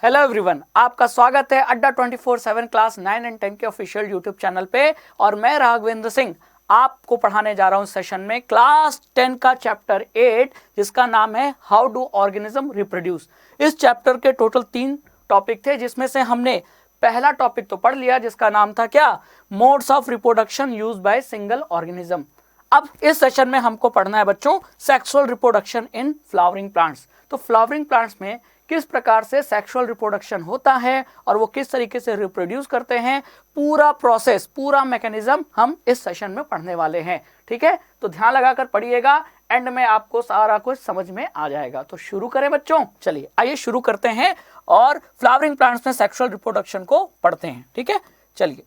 Hello everyone, आपका स्वागत है अड्डा 24/7 क्लास 9 एंड 10 के ऑफिशियल यूट्यूब चैनल पे। और मैं राघवेंद्र सिंह आपको पढ़ाने जा रहा हूं सेशन में क्लास 10 का चैप्टर 8, जिसका नाम है हाउ डू ऑर्गेनिज्म रिप्रोड्यूस। इस चैप्टर के टोटल 3 टॉपिक थे, जिसमें से हमने पहला टॉपिक तो पढ़ लिया, जिसका नाम था क्या, modes of reproduction used by single organism. अब इस सेशन में हमको पढ़ना है बच्चों sexual reproduction in flowering plants. तो फ्लावरिंग प्लांट्स में किस प्रकार से सेक्सुअल रिप्रोडक्शन होता है और वो किस तरीके से रिप्रोड्यूस करते हैं, पूरा प्रोसेस, पूरा मैकेनिज्म हम इस सेशन में पढ़ने वाले हैं। ठीक है, तो ध्यान लगाकर पढ़िएगा, एंड में आपको सारा कुछ समझ में आ जाएगा। तो शुरू करें बच्चों, चलिए आइए शुरू करते हैं और फ्लावरिंग प्लांट्स में सेक्सुअल रिप्रोडक्शन को पढ़ते हैं। ठीक है, चलिए।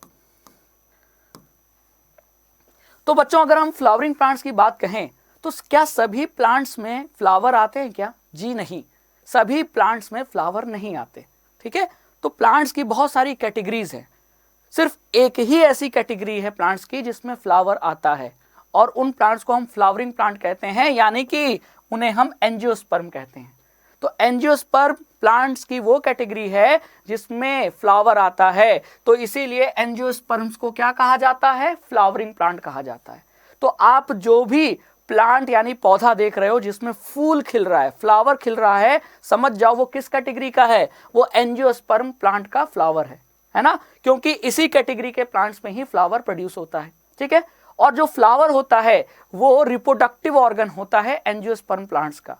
तो बच्चों, अगर हम फ्लावरिंग प्लांट्स की बात कहें तो क्या सभी प्लांट्स में फ्लावर आते हैं क्या? जी नहीं, सभी प्लांट्स में फ्लावर नहीं आते। ठीक है, तो प्लांट्स की बहुत सारी कैटेगरीज है, सिर्फ एक ही ऐसी कैटेगरी है प्लांट्स की जिसमें फ्लावर आता है, और उन प्लांट्स को हम फ्लावरिंग प्लांट कहते हैं, यानी कि उन्हें हम एंजियोस्पर्म कहते हैं। तो एंजियोस्पर्म प्लांट्स की वो कैटेगरी है जिसमें फ्लावर आता है, तो इसीलिए एंजियोस्पर्म्स को क्या कहा जाता है? फ्लावरिंग प्लांट कहा जाता है। तो आप जो भी प्लांट यानी पौधा देख रहे हो जिसमें फूल खिल रहा है, फ्लावर खिल रहा है, समझ जाओ वो किस कैटेगरी का है, वो एंजियोस्पर्म प्लांट का फ्लावर है ना, क्योंकि इसी कैटेगरी के प्लांट्स में ही फ्लावर प्रोड्यूस होता है। ठीक है, और जो फ्लावर होता है वो रिप्रोडक्टिव ऑर्गन होता है एंजियोस्पर्म प्लांट्स का,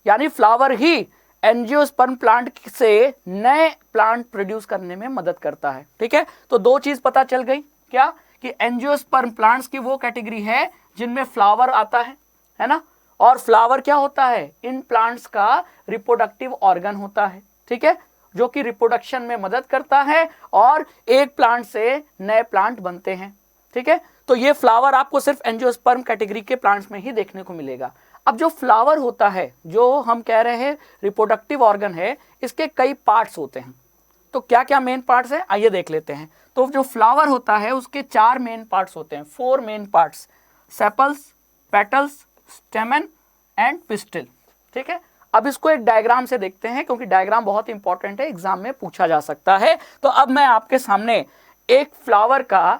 यानी फ्लावर ही एंजियोस्पर्म प्लांट से नए प्लांट प्रोड्यूस करने में मदद करता है। ठीक है, तो दो चीज पता चल गई, क्या कि एंजियोस्पर्म प्लांट्स की वो कैटेगरी है जिनमें फ्लावर आता है ना, और फ्लावर क्या होता है? इन प्लांट्स का रिप्रोडक्टिव ऑर्गन होता है। ठीक है, जो कि रिप्रोडक्शन में मदद करता है और एक प्लांट से नए प्लांट बनते हैं। ठीक है, तो ये फ्लावर आपको सिर्फ एंजियोस्पर्म कैटेगरी के प्लांट्स में ही देखने को मिलेगा। अब जो फ्लावर होता है, जो हम कह रहे हैं रिप्रोडक्टिव ऑर्गन है, इसके कई पार्ट्स होते हैं। तो क्या क्या मेन पार्ट्स हैं, आइए देख लेते हैं। तो जो फ्लावर होता है उसके 4 मेन पार्ट्स होते हैं, 4 main parts, sepals, petals, स्टेमन and pistil. ठीक है, अब इसको एक डायग्राम से देखते हैं, क्योंकि डायग्राम बहुत इंपॉर्टेंट है, एग्जाम में पूछा जा सकता है। तो अब मैं आपके सामने एक फ्लावर का,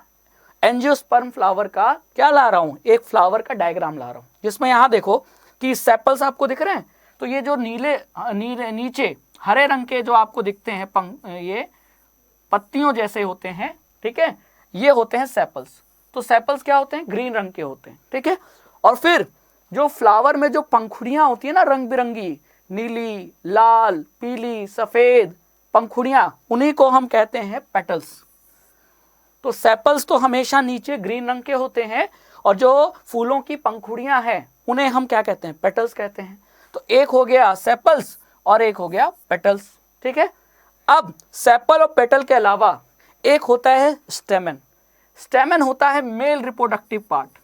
एंजियोस्पर्म फ्लावर का क्या ला रहा हूं, एक फ्लावर का डायग्राम ला रहा हूं, जिसमें यहां देखो कि सेपल्स आपको दिख रहे हैं। तो ये जो नीले नीचे हरे रंग के जो आपको दिखते हैं, ये पत्तियों जैसे होते हैं, ठीक है, ये होते हैं सेपल्स। तो सेपल्स क्या होते हैं? ग्रीन रंग के होते हैं। ठीक है, और फिर जो फ्लावर में जो पंखुड़ियां होती है ना, रंग बिरंगी, नीली, लाल, पीली, सफेद पंखुड़ियां, उन्हीं को हम कहते हैं पेटल्स। तो सेपल्स तो हमेशा नीचे ग्रीन रंग के होते हैं, और जो फूलों की पंखुड़ियां हैं उन्हें हम क्या कहते हैं? पेटल्स कहते हैं। तो एक हो गया सेपल्स और एक हो गया पेटल्स। ठीक है, अब सेपल और पेटल के अलावा एक होता है स्टेमन। स्टेमन होता है मेल रिप्रोडक्टिव पार्ट।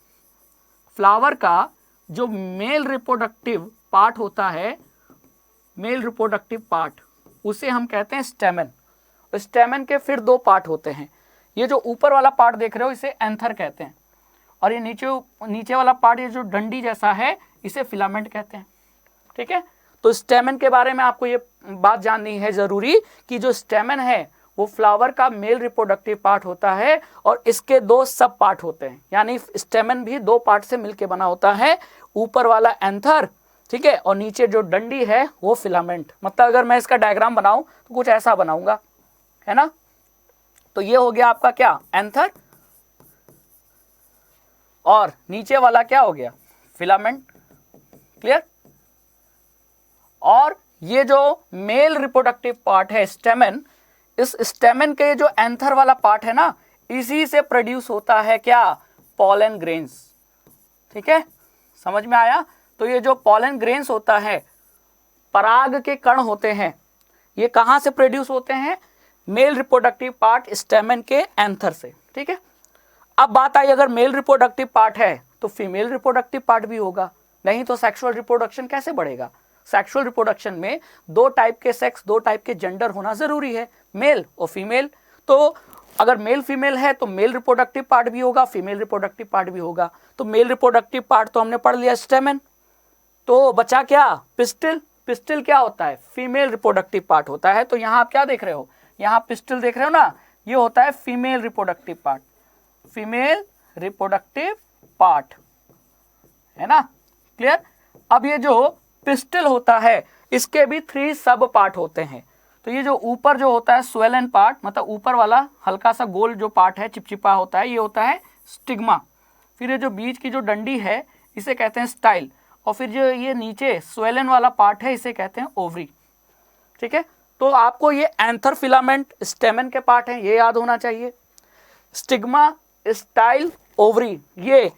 फ्लावर का जो मेल रिप्रोडक्टिव पार्ट होता है, मेल रिप्रोडक्टिव पार्ट, उसे हम कहते हैं स्टेमन। स्टेमन के फिर 2 पार्ट होते हैं। ये जो ऊपर वाला पार्ट देख रहे हो इसे एंथर कहते हैं, और ये नीचे वाला पार्ट, ये जो डंडी जैसा है, इसे फिलामेंट कहते हैं। ठीक है, तो स्टेमन के बारे में आपको ये बात जाननी है जरूरी कि जो स्टेमन है वो फ्लावर का मेल रिप्रोडक्टिव पार्ट होता है, और इसके 2 सब पार्ट होते हैं, यानी स्टेमन भी 2 पार्ट से मिलकर बना होता है। ऊपर वाला एंथर, ठीक है, और नीचे जो डंडी है वो फिलामेंट। मतलब अगर मैं इसका डायग्राम बनाऊं तो कुछ ऐसा बनाऊंगा, है ना। तो ये हो गया आपका क्या, एंथर, और नीचे वाला क्या हो गया, फिलामेंट। क्लियर। और ये जो मेल रिप्रोडक्टिव पार्ट है स्टेमन, इस स्टेमन के जो एंथर वाला पार्ट है ना, इसी से प्रोड्यूस होता है क्या, पॉलन ग्रेन्स। ठीक है, समझ में आया। तो ये जो पॉलन ग्रेन्स होता है, पराग के कण होते हैं, ये कहां से प्रोड्यूस होते हैं? मेल रिप्रोडक्टिव पार्ट स्टेमन के एंथर से। ठीक है, अब बात आई, अगर मेल रिप्रोडक्टिव पार्ट है तो फीमेल रिप्रोडक्टिव पार्ट भी होगा, नहीं तो सेक्सुअल रिप्रोडक्शन कैसे बढ़ेगा? सेक्सुअल रिप्रोडक्शन में 2 टाइप के सेक्स, 2 टाइप के जेंडर होना जरूरी है, मेल और फीमेल। तो अगर मेल फीमेल है तो मेल रिप्रोडक्टिव पार्ट भी होगा, फीमेल रिप्रोडक्टिव पार्ट भी होगा। तो मेल रिप्रोडक्टिव पार्ट तो हमने पढ़ लिया स्टेमन, तो बचा क्या, पिस्टिल। पिस्टिल क्या होता है, फीमेल रिप्रोडक्टिव पार्ट होता है। तो यहाँ आप क्या देख रहे हो, यहाँ पिस्टिल देख रहे हो ना, ये होता है female reproductive part, female reproductive part, है ना, क्लियर। अब ये जो पिस्टिल होता है इसके भी 3 सब पार्ट होते हैं। तो ये जो ऊपर जो होता है स्वेलन पार्ट, मतलब ऊपर वाला हल्का सा गोल जो पार्ट है, चिपचिपा होता है, ये होता है स्टिग्मा। फिर ये जो बीच की जो डंडी है इसे कहते हैं स्टाइल, और फिर जो ये नीचे स्वेलन वाला पार्ट है इसे कहते हैं ओवरी। ठीक है, तो आपको ये एंथर फिलामेंट स्टेमन के पार्ट हैं, ये याद होना चाहिए। स्टिग्मा, स्टाइल, ओवरी, ये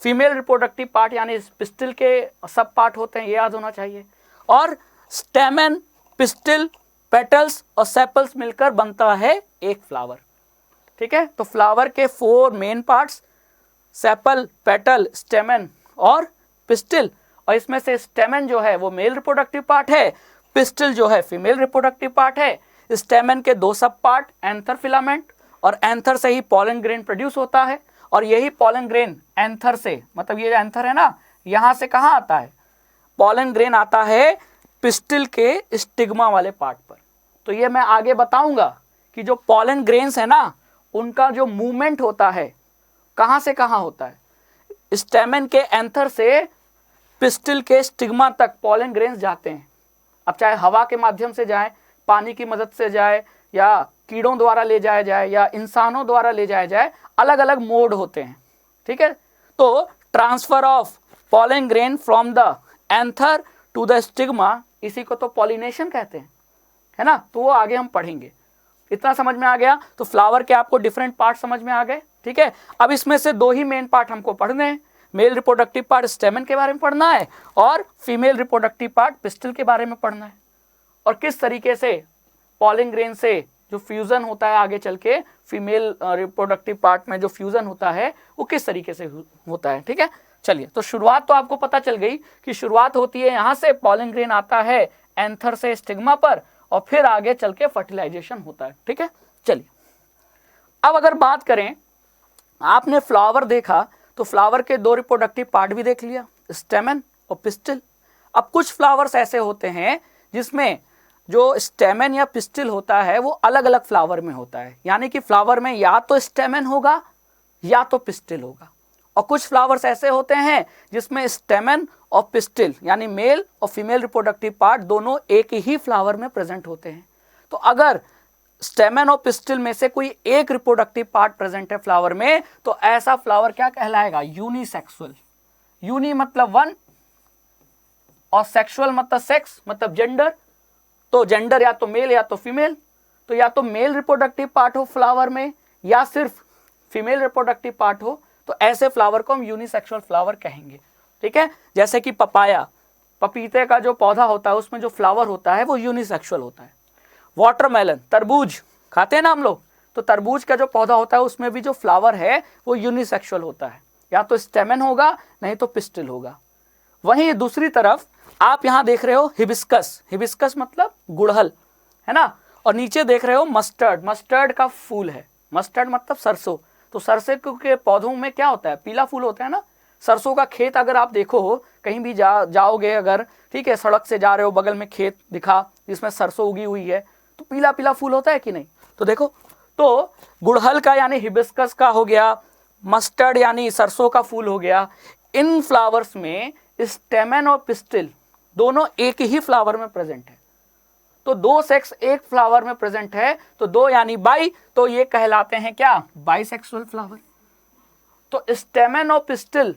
फीमेल रिप्रोडक्टिव पार्ट यानी पिस्टिल के सब पार्ट होते हैं, ये याद होना चाहिए। और स्टेमन, पिस्टिल, पेटल्स और सेपल्स मिलकर बनता है एक फ्लावर। ठीक है, तो फ्लावर के 4 मेन पार्ट्स, सेपल, पेटल, स्टेमन और पिस्टिल, और इसमें से स्टेमन जो है वो मेल रिप्रोडक्टिव पार्ट है, पिस्टिल जो है फीमेल रिप्रोडक्टिव पार्ट है। स्टेमन के 2 सब पार्ट, एंथर फिलामेंट, और एंथर से ही पॉलन ग्रेन प्रोड्यूस होता है, और यही पॉलन ग्रेन एंथर से, मतलब ये एंथर है ना, यहाँ से कहाँ आता है, पॉलन ग्रेन आता है पिस्टिल के स्टिग्मा वाले पार्ट पर। तो ये मैं आगे बताऊंगा कि जो पॉलन ग्रेन्स है ना, उनका जो मूवमेंट होता है कहाँ से कहाँ होता है, स्टेमन के एंथर से पिस्टिल के स्टिग्मा तक पॉलन ग्रेन्स जाते हैं। अब चाहे हवा के माध्यम से जाए, पानी की मदद से जाए, या कीड़ों द्वारा ले जाया जाए, या इंसानों द्वारा ले जाया जाए, अलग अलग मोड होते हैं। ठीक है, तो transfer of pollen grain from the anther to the stigma, इसी को तो पॉलिनेशन कहते हैं, है ना। तो वो आगे हम पढ़ेंगे। इतना समझ में आ गया। तो फ्लावर के आपको डिफरेंट पार्ट समझ में आ गए। ठीक है, अब इसमें से 2 ही मेन पार्ट हमको पढ़ने हैं। मेल रिप्रोडक्टिव पार्ट स्टेमन के बारे में पढ़ना है, और फीमेल रिप्रोडक्टिव पार्ट पिस्टिल के बारे में पढ़ना है, और किस तरीके से पॉलन ग्रेन से जो फ्यूजन होता है आगे चल के फीमेल रिप्रोडक्टिव पार्ट में जो फ्यूजन होता है वो किस तरीके से होता है। ठीक है, चलिए, तो शुरुआत तो आपको पता चल गई कि शुरुआत होती है यहाँ से, पॉलन ग्रेन आता है एंथर से स्टिग्मा पर, और फिर आगे चल के फर्टिलाइजेशन होता है। ठीक है, चलिए, अब अगर बात करें, आपने फ्लावर देखा तो फ्लावर के 2 रिप्रोडक्टिव पार्ट भी देख लिया, स्टेमन और पिस्टिल। अब कुछ फ्लावर्स ऐसे होते हैं जिसमें जो स्टेमन या पिस्टिल होता है वो अलग अलग फ्लावर में होता है, यानी कि फ्लावर में या तो स्टेमन होगा या तो पिस्टिल होगा। और कुछ फ्लावर्स ऐसे होते हैं जिसमें स्टेमन और पिस्टिल यानी मेल और फीमेल रिप्रोडक्टिव पार्ट दोनों एक ही फ्लावर में प्रेजेंट होते हैं। तो अगर स्टेमन और पिस्टिल में से कोई एक रिप्रोडक्टिव पार्ट प्रेजेंट है फ्लावर में, तो ऐसा फ्लावर क्या कहलाएगा, यूनिसेक्सुअल। यूनि मतलब 1 और सेक्सुअल मतलब सेक्स, मतलब जेंडर। तो जेंडर या तो मेल या तो फीमेल, तो या तो मेल रिप्रोडक्टिव पार्ट हो फ्लावर में या सिर्फ फीमेल रिप्रोडक्टिव पार्ट हो, तो ऐसे फ्लावर को हम यूनिसेक्सुअल फ्लावर कहेंगे। ठीक है, जैसे कि पपाया, पपीते का जो पौधा होता है उसमें जो फ्लावर होता है वो यूनिसेक्सुअल होता है। वाटरमेलन, तरबूज खाते हैं ना हम लोग, तो तरबूज का जो पौधा होता है उसमें भी जो फ्लावर है वो यूनिसेक्सुअल होता है, या तो स्टेमन होगा नहीं तो पिस्टिल होगा। वहीं दूसरी तरफ आप यहाँ देख रहे हो हिबिस्कस, हिबिस्कस मतलब गुड़हल, है ना, और नीचे देख रहे हो मस्टर्ड, मस्टर्ड का फूल है, मस्टर्ड मतलब सरसों। तो सरसों के पौधों में क्या होता है, पीला फूल होता है ना। सरसों का खेत अगर आप देखो, कहीं भी जाओगे अगर, ठीक है, सड़क से जा रहे हो, बगल में खेत दिखा जिसमें सरसों उगी हुई है, तो पीला पीला फूल होता है कि नहीं। तो देखो, तो गुड़हल का यानी हिबिस्कस का हो गया, मस्टर्ड यानी सरसों का फूल हो गया। इन फ्लावर्स में स्टेमन और पिस्टिल दोनों एक ही फ्लावर में प्रेजेंट है। तो 2 सेक्स एक फ्लावर में प्रेजेंट है, तो 2 यानी बाई, तो ये कहलाते हैं क्या, बाइसेक्सुअल फ्लावर। तो स्टेमन और पिस्टिल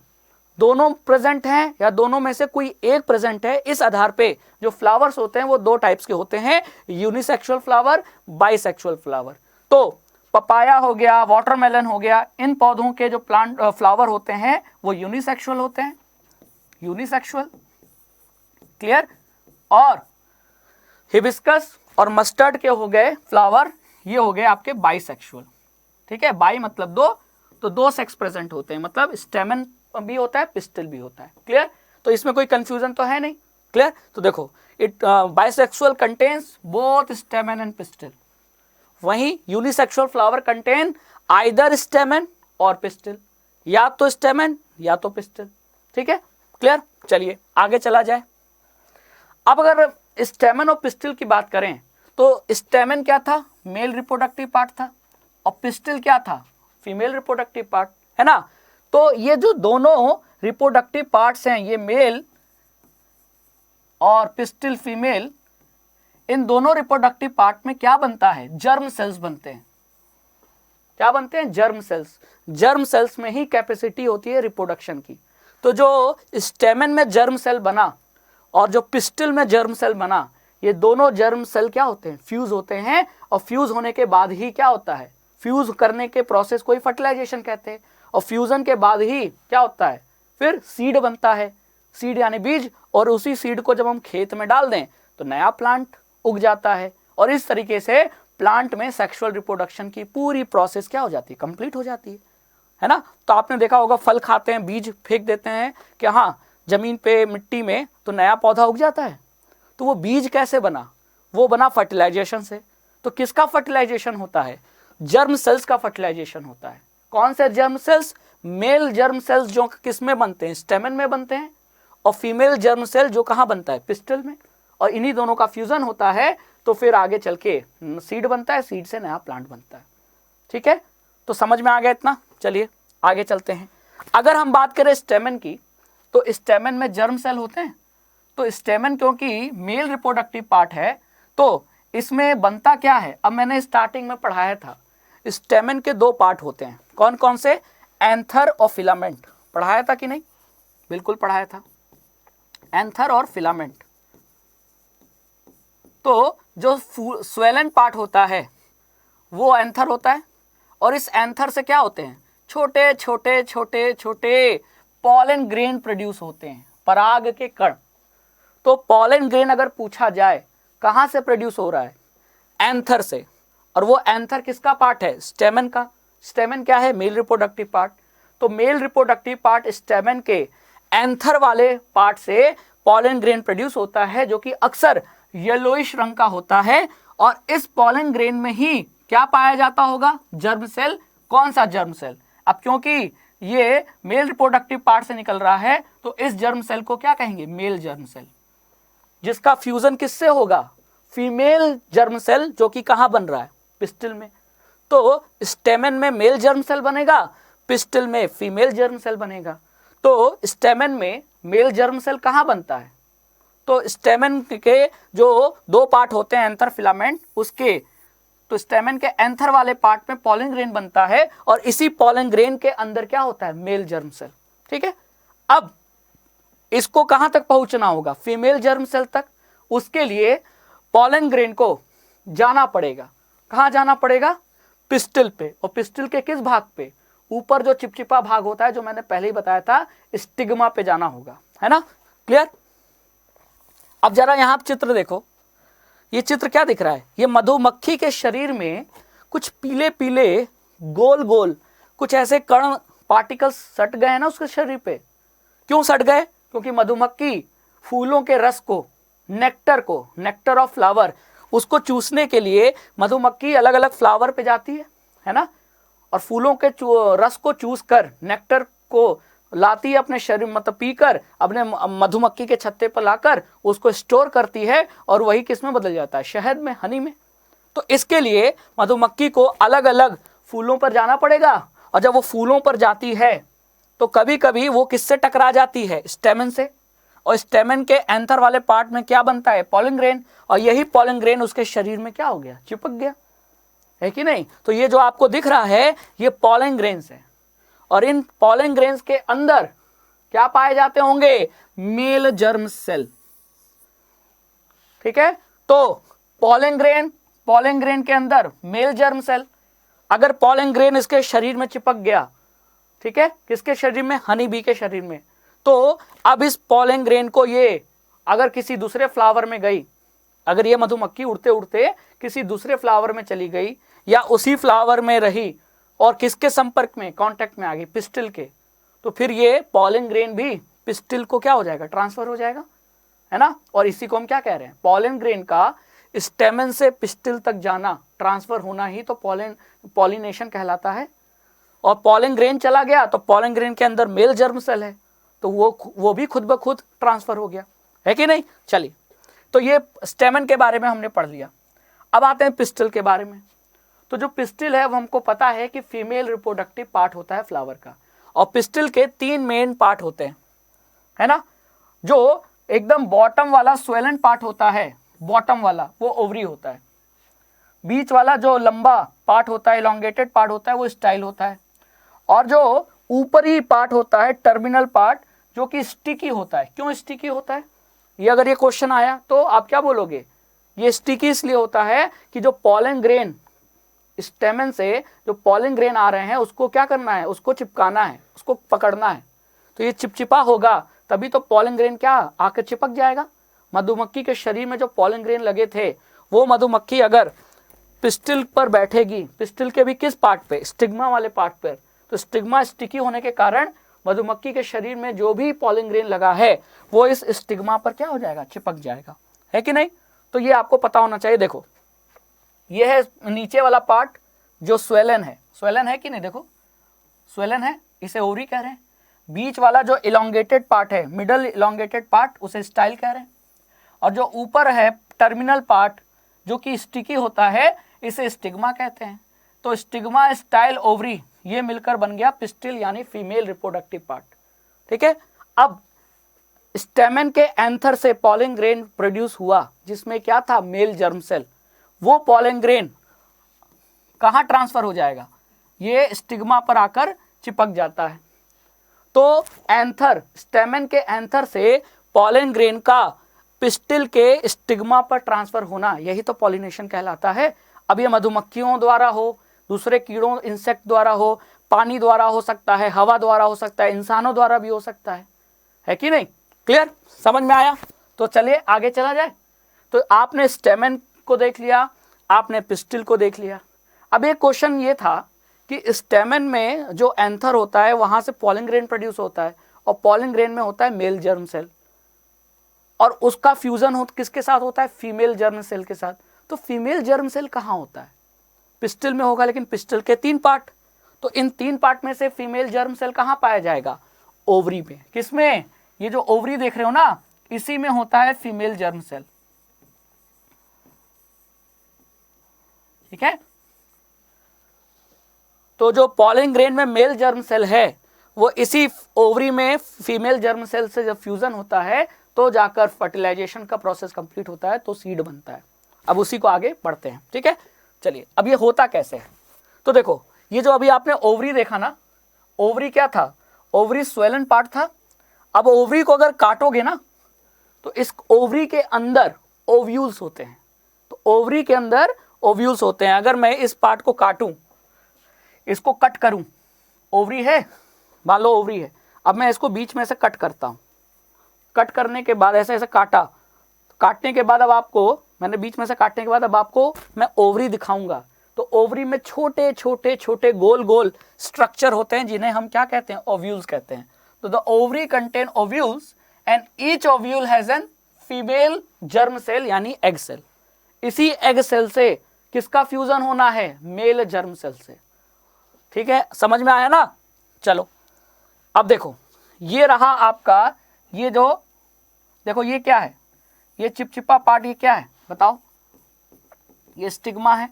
दोनों प्रेजेंट हैं या दोनों में से कोई एक प्रेजेंट है, इस आधार पे जो फ्लावर्स होते हैं वो 2 टाइप्स के होते हैं, यूनिसेक्सुअल फ्लावर, बाइसेक्सुअल फ्लावर। तो पपाया हो गया, वाटरमेलन हो गया, इन पौधों के जो प्लांट फ्लावर होते हैं वो यूनिसेक्सुअल होते हैं, यूनिसेक्सुअल, क्लियर। और हिबिस्कस और मस्टर्ड के हो गए फ्लावर, ये हो गए आपके बाइसेक्सुअल। ठीक है, बाई मतलब 2, तो 2 सेक्स प्रेजेंट होते हैं, मतलब स्टेमन भी होता है, पिस्टिल भी होता है, क्लियर। तो इसमें कोई कंफ्यूजन तो है नहीं, क्लियर। तो देखो, it bisexual contains both stamen and pistil, वहीं unisexual flower contain either stamen और पिस्टिल, या तो स्टेमन या तो पिस्टिल। ठीक है, क्लियर। चलिए आगे चला जाए। अब अगर स्टेमन और पिस्टिल की बात करें तो स्टेमन क्या था, मेल रिप्रोडक्टिव पार्ट था, और पिस्टिल क्या था, फीमेल रिप्रोडक्टिव पार्ट, है ना। तो ये जो दोनों रिप्रोडक्टिव पार्ट्स हैं, ये मेल और पिस्टिल फीमेल, इन दोनों रिप्रोडक्टिव पार्ट में क्या बनता है, जर्म सेल्स बनते हैं। क्या बनते हैं, जर्म सेल्स। जर्म सेल्स में ही कैपेसिटी होती है रिप्रोडक्शन की। तो जो स्टेमन में जर्म सेल बना और जो पिस्टिल में जर्म सेल बना, ये दोनों जर्म सेल क्या होते हैं, फ्यूज होते हैं, और फ्यूज होने के बाद ही क्या होता है, फ्यूज करने के प्रोसेस को ही फर्टिलाइजेशन कहते हैं, और फ्यूजन के बाद ही क्या होता है, फिर सीड बनता है, सीड यानी बीज, और उसी सीड को जब हम खेत में डाल दें तो नया प्लांट उग जाता है। और इस तरीके से प्लांट में सेक्सुअल रिप्रोडक्शन की पूरी प्रोसेस क्या हो जाती है, कंप्लीट हो जाती है ना। तो आपने देखा होगा, फल खाते हैं, बीज फेंक देते हैं कि हाँ जमीन पे, मिट्टी में, तो नया पौधा उग जाता है। तो वो बीज कैसे बना, वो बना फर्टिलाइजेशन से। तो किसका फर्टिलाइजेशन होता है, जर्म सेल्स का फर्टिलाइजेशन होता है। कौन से germ cells, male germ cells जो किस में बनते हैं, स्टेमन में बनते हैं, और फीमेल जर्म सेल जो कहाँ बनता है, पिस्टल में, और इन्हीं दोनों का फ्यूजन होता है, तो फिर आगे चल के सीड बनता है, सीड से नया प्लांट बनता है। ठीक है, तो समझ में आ गया इतना। चलिए आगे चलते हैं। अगर हम बात करें स्टेमन की, तो स्टेमन में जर्म सेल होते हैं। तो स्टेमन क्योंकि मेल रिप्रोडक्टिव पार्ट है, तो इसमें बनता क्या है, अब मैंने स्टार्टिंग में पढ़ाया था, स्टेमन के दो पार्ट होते हैं। कौन कौन से, एंथर और फिलामेंट। पढ़ाया था कि नहीं, बिल्कुल पढ़ाया था, एंथर और फिलामेंट। तो जो स्वेलन पार्ट होता है वो एंथर होता है, और इस एंथर से क्या होते हैं, छोटे छोटे छोटे छोटे पॉलन ग्रेन प्रोड्यूस होते हैं, पराग के कण। तो पॉलन ग्रेन अगर पूछा जाए कहाँ से प्रोड्यूस हो रहा है, एंथर से। और वो एंथर किसका पार्ट है, स्टेमन का। स्टेमन क्या है, मेल रिप्रोडक्टिव पार्ट। तो मेल रिप्रोडक्टिव पार्ट स्टेमन के एंथर वाले पार्ट से पॉलन ग्रेन प्रोड्यूस होता है, जो कि अक्सर येलोइश रंग का होता है। और इस पॉलन ग्रेन में ही क्या पाया जाता होगा, जर्म सेल। कौन सा जर्म सेल, अब क्योंकि ये मेल रिप्रोडक्टिव पार्ट से निकल रहा है, तो इस जर्म सेल को क्या कहेंगे, मेल जर्म सेल, जिसका फ्यूजन किससे होगा, फीमेल जर्म सेल, जो कि कहां बन रहा है, पिस्टिल में। तो स्टेमन में मेल जर्म सेल बनेगा, पिस्टिल में फीमेल जर्म सेल बनेगा। तो स्टेमन में मेल जर्म सेल कहां बनता है, तो स्टेमन के जो दो पार्ट होते हैं, एंथर फिलामेंट, उसके, तो स्टेमन के एंथर वाले पार्ट में पॉलन ग्रेन बनता है, और इसी पॉलन ग्रेन के अंदर क्या होता है, मेल जर्म सेल। ठीक है, अब इसको कहां तक पहुंचना होगा, फीमेल जर्म सेल तक। उसके लिए पॉलन ग्रेन को जाना पड़ेगा, कहां जाना पड़ेगा, पिस्टिल पे। और पिस्टिल के किस भाग पे, ऊपर जो चिपचिपा भाग होता है, जो मैंने पहले ही बताया था, स्टिग्मा पे जाना होगा, है ना, क्लियर। अब जरा यहां चित्र देखो, ये चित्र क्या दिख रहा है, ये मधुमक्खी के शरीर में कुछ पीले पीले गोल गोल कुछ ऐसे कण, पार्टिकल्स सट गए हैं ना उसके शरीर पे। क्यों सट गए, क्योंकि मधुमक्खी फूलों के रस को, नेक्टर को, नेक्टर ऑफ फ्लावर, उसको चूसने के लिए मधुमक्खी अलग अलग फ्लावर पे जाती है ना, और फूलों के रस को चूस कर, नेक्टर को लाती है अपने शरीर, मतलब पीकर अपने मधुमक्खी के छत्ते पर लाकर उसको स्टोर करती है, और वही किस में बदल जाता है, शहद में, हनी में। तो इसके लिए मधुमक्खी को अलग अलग फूलों पर जाना पड़ेगा, और जब वो फूलों पर जाती है तो कभी कभी वो किससे टकरा जाती है, स्टेमन से। और स्टेमन के एंथर वाले पार्ट में क्या बनता है, पॉलन ग्रेन, और यही पॉलन ग्रेन उसके शरीर में क्या हो गया, चिपक गया, है कि नहीं। तो ये जो आपको दिख रहा है ये पॉलन ग्रेन्स है, और इन पॉलन ग्रेन्स के अंदर क्या पाए जाते होंगे, मेल जर्म सेल। ठीक है, तो पॉलन ग्रेन के अंदर मेल जर्म सेल। अगर पॉलन ग्रेन इसके शरीर में चिपक गया, ठीक है, किसके शरीर में, हनी बी के शरीर में, तो अब इस पॉलन ग्रेन को ये अगर किसी दूसरे फ्लावर में गई, अगर ये मधुमक्खी उड़ते उड़ते किसी दूसरे फ्लावर में चली गई, या उसी फ्लावर में रही और किसके संपर्क में, कांटेक्ट में आ गई, पिस्टिल के, तो फिर ये पॉलन ग्रेन भी पिस्टिल को क्या हो जाएगा, ट्रांसफर हो जाएगा, है ना। और इसी को हम क्या कह रहे हैं, पॉलन ग्रेन का स्टेमन से पिस्टिल तक जाना, ट्रांसफर होना ही तो पॉलिनेशन कहलाता है। और पॉलन ग्रेन चला गया तो पॉलन ग्रेन के अंदर मेल जर्म सेल है, तो वो भी खुद ब खुद ट्रांसफर हो गया, है कि नहीं। चलिए तो ये स्टेमन के बारे में हमने पढ़ लिया। अब आते हैं पिस्टल के बारे में। तो जो पिस्टल है वो हमको पता है कि फीमेल रिप्रोडक्टिव पार्ट होता है फ्लावर का, और पिस्टल के 3 मेन पार्ट होते हैं, है ना। जो एकदम बॉटम वाला स्वेलन पार्ट होता है, बॉटम वाला वो ओवरी होता है। बीच वाला जो लंबा पार्ट होता है, इलोंगेटेड पार्ट होता है, वो स्टाइल होता है। और जो ऊपरी पार्ट होता है, टर्मिनल पार्ट, जो कि स्टिकी होता है। क्यों स्टिकी होता है? ये अगर ये क्वेश्चन आया तो आप क्या बोलोगे? ये स्टिकी इसलिए होता है कि जो पॉलन ग्रेन, स्टेमन से जो पॉलन ग्रेन आ रहे हैं उसको क्या करना है? उसको चिपकाना है, उसको पकड़ना है। तो ये चिपचिपा होगा तभी तो पॉलन ग्रेन क्या आकर चिपक जाएगा। मधुमक्खी के शरीर में जो पॉलन ग्रेन लगे थे, वो मधुमक्खी अगर पिस्टल पर बैठेगी, पिस्टल के भी किस पार्ट पे? स्टिग्मा वाले पार्ट पर। तो स्टिग्मा स्टिकी होने के कारण मधुमक्खी के शरीर में जो भी पॉलन ग्रेन लगा है वो इस स्टिग्मा पर क्या हो जाएगा? चिपक जाएगा, है कि नहीं? तो ये आपको पता होना चाहिए। देखो ये है नीचे वाला पार्ट जो स्वेलन है, स्वेलन है कि नहीं? देखो स्वेलन है, इसे ओवरी कह रहे हैं। बीच वाला जो इलोंगेटेड पार्ट है, मिडल इलोंगेटेड पार्ट, उसे स्टाइल कह रहे हैं। और जो ऊपर है टर्मिनल पार्ट जो कि स्टिकी होता है, इसे स्टिग्मा कहते हैं। तो स्टिग्मा, स्टाइल, ओवरी, ये मिलकर बन गया पिस्टिल यानी फीमेल रिप्रोडक्टिव पार्ट। ठीक है। अब स्टेमन के एंथर से पॉलन ग्रेन प्रोड्यूस हुआ जिसमें क्या था? Male germ cell. वो पॉलन ग्रेन कहाँ ट्रांसफर हो जाएगा? ये स्टिग्मा पर आकर चिपक जाता है। तो एंथर, स्टेमन के एंथर से पॉलन ग्रेन का पिस्टिल के स्टिग्मा पर ट्रांसफर होना, यही तो पॉलिनेशन कहलाता है। अब ये मधुमक्खियों द्वारा हो, दूसरे कीड़ों, इंसेक्ट द्वारा हो, पानी द्वारा हो सकता है, हवा द्वारा हो सकता है, इंसानों द्वारा भी हो सकता है कि नहीं? क्लियर? समझ में आया? तो चलिए आगे चला जाए। तो आपने स्टेमन को देख लिया, आपने पिस्टिल को देख लिया। अब एक क्वेश्चन ये था कि स्टेमन में जो एंथर होता है वहां से पॉलन ग्रेन प्रोड्यूस होता है, और पॉलन ग्रेन में होता है मेल जर्म सेल, और उसका फ्यूजन किसके साथ होता है? फीमेल जर्म सेल के साथ। तो फीमेल जर्म सेल कहाँ होता है? पिस्टिल में होगा, लेकिन पिस्टिल के 3 पार्ट। तो इन 3 पार्ट में से फीमेल जर्म सेल कहाँ पाया जाएगा? ओवरी में। किसमें? ये जो ओवरी देख रहे हो ना, इसी में होता है फीमेल जर्म सेल। ठीक है। तो जो पॉलन ग्रेन में मेल जर्म सेल है वो इसी ओवरी में फीमेल जर्म सेल से जब फ्यूजन होता है तो जाकर फर्टिलाइजेशन का प्रोसेस कंप्लीट होता है, तो सीड बनता है। अब उसी को आगे बढ़ते हैं। ठीक है। चलिए अब ये होता कैसे है? तो देखो ये जो अभी आपने ओवरी देखा ना, ओवरी क्या था? ओवरी स्वेलन पार्ट था। अब ओवरी को अगर काटोगे ना तो इस ओवरी के अंदर ओव्यूल्स होते हैं। तो ओवरी के अंदर ओव्यूल्स होते हैं। अगर मैं इस पार्ट को काटूं, इसको कट करूं, ओवरी है, मान लो ओवरी है, अब मैं इसको बीच में से कट करता हूं। कट करने के बाद ऐसे ऐसे काटा, काटने के बाद अब आपको, मैंने बीच में से काटने के बाद अब आपको मैं ओवरी दिखाऊंगा। तो ओवरी में छोटे छोटे छोटे गोल गोल स्ट्रक्चर होते हैं जिन्हें हम क्या कहते हैं? ओव्यूल्स कहते हैं। तो the ovary contain ovules and each ovule has an female germ cell यानी एग सेल। इसी एग सेल से किसका फ्यूजन होना है? मेल जर्म सेल से। ठीक है, समझ में आया ना? चलो अब देखो ये रहा आपका, ये जो देखो ये क्या है? ये चिपचिपा पार्ट, ये क्या है बताओ? ये स्टिग्मा है।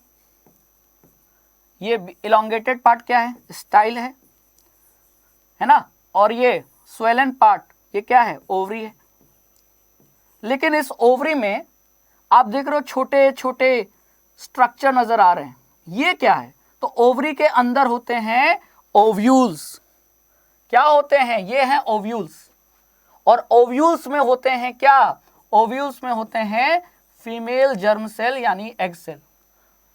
ये इलोंगेटेड पार्ट क्या है? स्टाइल है ना? और ये स्वेलन पार्ट ये क्या है? ओवरी है। लेकिन इस ओवरी में आप देख रहे हो छोटे छोटे स्ट्रक्चर नजर आ रहे हैं, ये क्या है? तो ओवरी के अंदर होते हैं ओव्यूल्स। क्या होते हैं? ये हैं ओव्यूल्स। और ओव्यूल्स में होते हैं क्या? ओव्यूल्स में होते हैं फीमेल जर्म सेल यानी एग सेल।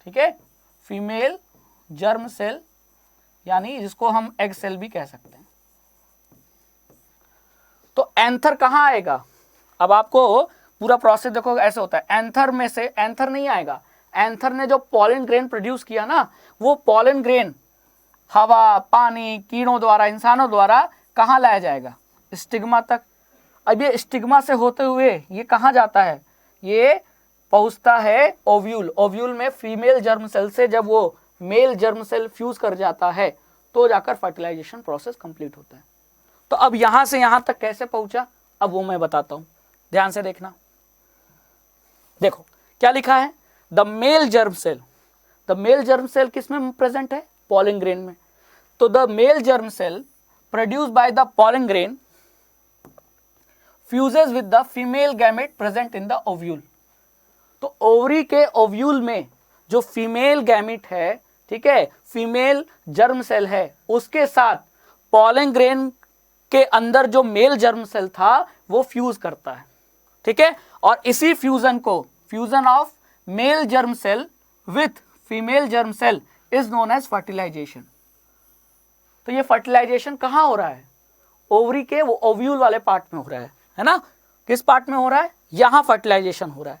ठीक है, फीमेल जर्म सेल यानी जिसको हम एग सेल भी कह सकते हैं। तो एंथर कहां आएगा? अब आपको पूरा प्रोसेस देखो ऐसे होता है। एंथर में से एंथर नहीं आएगा। एंथर ने जो पॉलन ग्रेन प्रोड्यूस किया ना, वो पॉलन ग्रेन हवा, पानी, कीड़ों द्वारा, इंसानों द्वारा कहां लाया जाएगा? स्टिग्मा तक। अब ये स्टिग्मा से होते हुए ये कहां जाता है? ये पहुंचता है ओव्यूल। ओव्यूल में फीमेल जर्म सेल से जब वो मेल जर्म सेल फ्यूज कर जाता है तो जाकर फर्टिलाइजेशन प्रोसेस कंप्लीट होता है। तो अब यहां से यहां तक कैसे पहुंचा, अब वो मैं बताता हूं, ध्यान से देखना। देखो क्या लिखा है, the male germ cell, the male germ cell किस में प्रेजेंट है, पॉलन ग्रेन में। तो the male germ cell produced by the pollen grain fuses with the female gamete present in the ovule. तो ओवरी के ओव्यूल में जो female gamete है, ठीक है, फीमेल जर्म सेल है, उसके साथ पॉलन ग्रेन के अंदर जो मेल जर्म सेल था वो फ्यूज करता है, ठीक है। और इसी फ्यूजन को, fusion of male germ cell with female germ cell is known as fertilisation. तो ये फर्टिलाइजेशन कहाँ हो रहा है, ओवरी के वो ओव्यूल वाले पार्ट में हो रहा है ना। किस पार्ट में हो रहा है, यहां फर्टिलाइजेशन हो रहा है।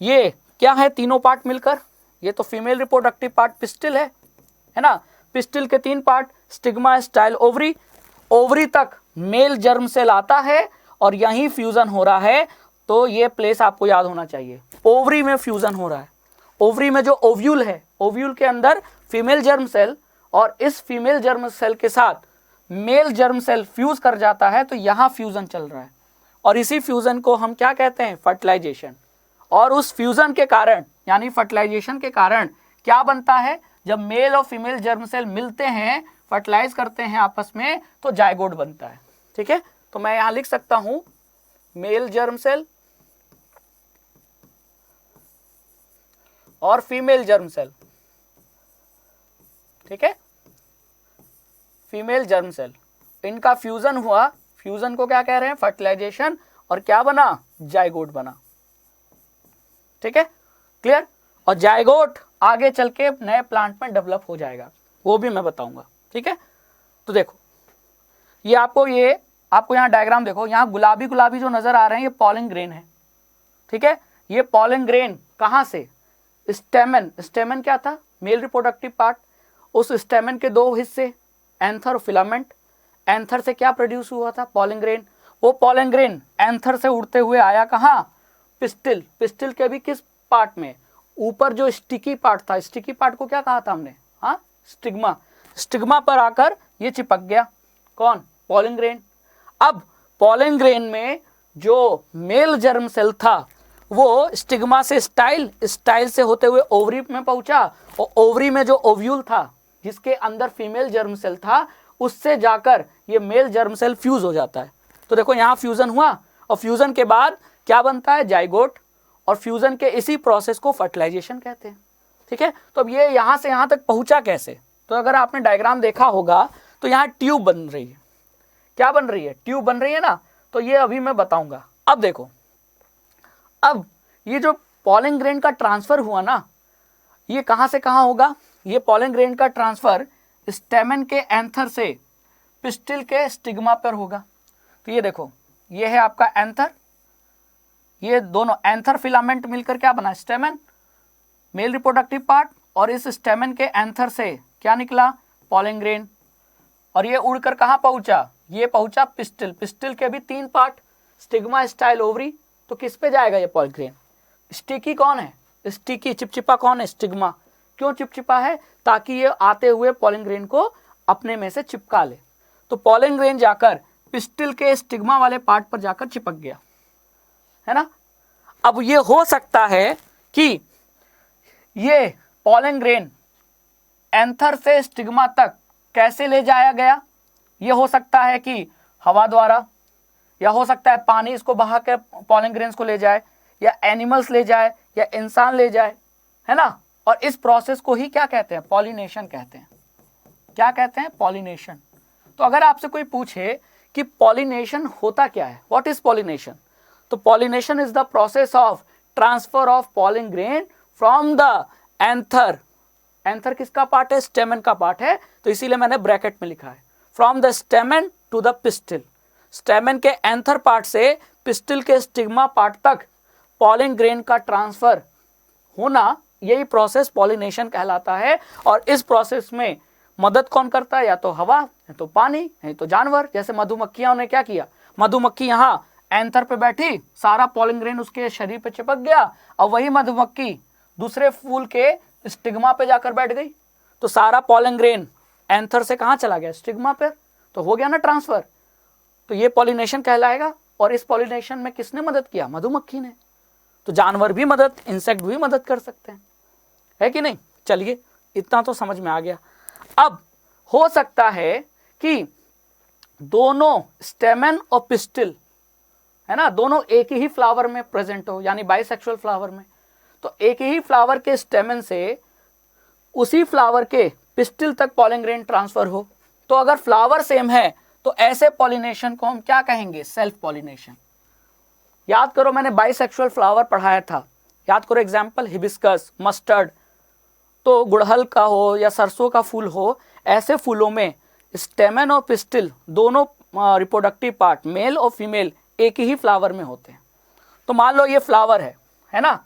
ये क्या है, तीनों पार्ट मिलकर, ये तो फीमेल रिप्रोडक्टिव पार्ट पिस्टिल है ना। पिस्टिल के 3 part, stigma, style, ovary. Ovary तक मेल जर्म सेल आता है और यहीं फ्यूजन हो रहा है। तो ये प्लेस आपको याद होना चाहिए, ओवरी में फ्यूजन हो रहा है। ओवरी में जो ओव्यूल है, ओव्यूल के अंदर फीमेल जर्म सेल, और इस फीमेल जर्म सेल के साथ मेल जर्म सेल फ्यूज कर जाता है। तो यहां फ्यूजन चल रहा है और इसी फ्यूजन को हम क्या कहते हैं, फर्टिलाइजेशन। और उस फ्यूजन के कारण, यानी फर्टिलाइजेशन के कारण क्या बनता है, जब मेल और फीमेल जर्म सेल मिलते हैं, फर्टिलाइज करते हैं आपस में, तो जायगोट बनता है, ठीक है। तो मैं यहां लिख सकता हूं मेल जर्म सेल और फीमेल जर्म सेल, ठीक है, फीमेल जर्म सेल, इनका फ्यूजन हुआ। फ्यूजन को क्या कह रहे हैं, फर्टिलाइजेशन, और क्या बना, जायगोट बना, ठीक है, क्लियर। और जायगोट आगे चल के नए प्लांट में डेवलप हो जाएगा, वो भी मैं बताऊंगा, ठीक है। तो देखो ये आपको यहाँ डायग्राम देखो, यहाँ गुलाबी गुलाबी जो नजर आ रहे हैं ये पॉलन ग्रेन है, ठीक है। ये पॉलन ग्रेन कहाँ से, स्टेमन, स्टेमन क्या था, मेल रिप्रोडक्टिव पार्ट। उस स्टेमन के 2 हिस्से, एंथर और फिलामेंट। एंथर से क्या प्रोड्यूस हुआ था, पॉलन ग्रेन। वो पॉलन ग्रेन एंथर से उड़ते हुए आया कहाँ, पिस्टिल। पिस्टिल के भी किस पार्ट में, ऊपर जो स्टिकी पार्ट था, स्टिकी पार्ट को क्या कहा था हमने, हाँ, स्टिग्मा। स्टिग्मा पर आकर ये चिपक गया, कौन, पॉलन ग्रेन। अब पॉलन ग्रेन में जो मेल जर्म सेल था वो स्टिग्मा से स्टाइल, स्टाइल से होते हुए ओवरी में पहुंचा, और ओवरी में जो ओव्यूल था जिसके अंदर फीमेल जर्म सेल था, उससे जाकर ये मेल जर्म सेल फ्यूज हो जाता है। तो देखो यहाँ फ्यूजन हुआ, और फ्यूजन के बाद क्या बनता है, जायगोट। और फ्यूजन के इसी प्रोसेस को फर्टिलाइजेशन कहते हैं, ठीक है। तो अब ये यहाँ से यहाँ तक पहुंचा कैसे, तो अगर आपने डायग्राम देखा होगा तो यहाँ ट्यूब बन रही है, क्या बन रही है, ट्यूब बन रही है ना। तो ये अभी मैं बताऊंगा। अब देखो, अब ये जो पॉलन ग्रेन का ट्रांसफर हुआ ना, ये कहां से कहां होगा, ये पॉलन ग्रेन का ट्रांसफर स्टेमन के एंथर से पिस्टिल के स्टिग्मा पर होगा। तो ये देखो, ये है आपका एंथर, ये दोनों एंथर फिलामेंट मिलकर क्या बना, स्टेमन, मेल रिप्रोडक्टिव पार्ट। और इस स्टेमन के एंथर से क्या निकला, पॉलन ग्रेन। और ये उड़कर कहां पहुंचा, ये पहुंचा पिस्टिल। पिस्टिल के भी 3 पार्ट, स्टिग्मा, स्टाइल, ओवरी। तो किस पे जाएगा ये पॉलन ग्रेन, स्टिकी कौन है, स्टिकी चिपचिपा कौन है, स्टिग्मा। क्यों चिपचिपा है, ताकि ये आते हुए पॉलन ग्रेन को अपने में से चिपका ले। तो पॉलन ग्रेन जाकर पिस्टिल के स्टिग्मा वाले पार्ट पर जाकर चिपक गया, है ना। अब ये हो सकता है कि ये पॉलन ग्रेन एंथर से स्टिग्मा तक कैसे ले जाया गया, ये हो सकता है कि हवा द्वारा, या हो सकता है पानी इसको बहा कर पॉलन ग्रेन्स को ले जाए, या एनिमल्स ले जाए, या इंसान ले जाए, है ना। और इस प्रोसेस को ही क्या कहते हैं, पॉलिनेशन कहते हैं। क्या कहते हैं, पॉलिनेशन। तो अगर आपसे कोई पूछे कि पॉलिनेशन होता क्या है, व्हाट इज पॉलिनेशन, तो pollination is the process of transfer of pollen grain from the anther. Anther किसका पार्ट है, स्टेमन का पार्ट है, तो इसीलिए मैंने ब्रैकेट में लिखा है, from the stamen to the pistil. Stamen के एंथर पार्ट से पिस्टिल के स्टिग्मा पार्ट तक पॉलन ग्रेन का ट्रांसफर होना, यही प्रोसेस पॉलिनेशन कहलाता है। और इस प्रोसेस में मदद कौन करता है, या तो हवा, या तो पानी, या तो जानवर। जैसे मधुमक्खियों ने क्या किया, मधुमक्खी यहाँ एंथर पे बैठी, सारा पॉलन ग्रेन उसके शरीर पे चिपक गया, और वही मधुमक्खी दूसरे फूल के स्टिग्मा पे जाकर बैठ गई। तो सारा पॉलन ग्रेन एंथर से कहाँ चला गया, स्टिग्मा पर, तो हो गया ना ट्रांसफर। तो ये पॉलिनेशन कहलाएगा। और इस पॉलिनेशन में किसने मदद किया, मधुमक्खी ने। तो जानवर भी मदद, इंसेक्ट भी मदद कर सकते हैं, है कि नहीं। चलिए इतना तो समझ में आ गया। अब हो सकता है कि दोनों स्टेमन और पिस्टिल, है ना, दोनों एक ही फ्लावर में प्रेजेंट हो, यानी बाइसेक्सुअल फ्लावर में। तो एक ही फ्लावर के स्टेमन से उसी फ्लावर के पिस्टिल तक पॉलन ग्रेन ट्रांसफर हो। तो अगर फ्लावर सेम है तो ऐसे पॉलिनेशन को हम क्या कहेंगे, सेल्फ पॉलिनेशन। याद करो मैंने बाइसेक्सुअल फ्लावर पढ़ाया था, याद करो एग्जाम्पल हिबिस्कस, मस्टर्ड। तो गुड़हल का हो या सरसों का फूल हो, ऐसे फूलों में स्टेमन और पिस्टिल दोनों रिप्रोडक्टिव पार्ट मेल और फीमेल एक ही फ्लावर में होते हैं। तो मान लो ये फ्लावर है ना,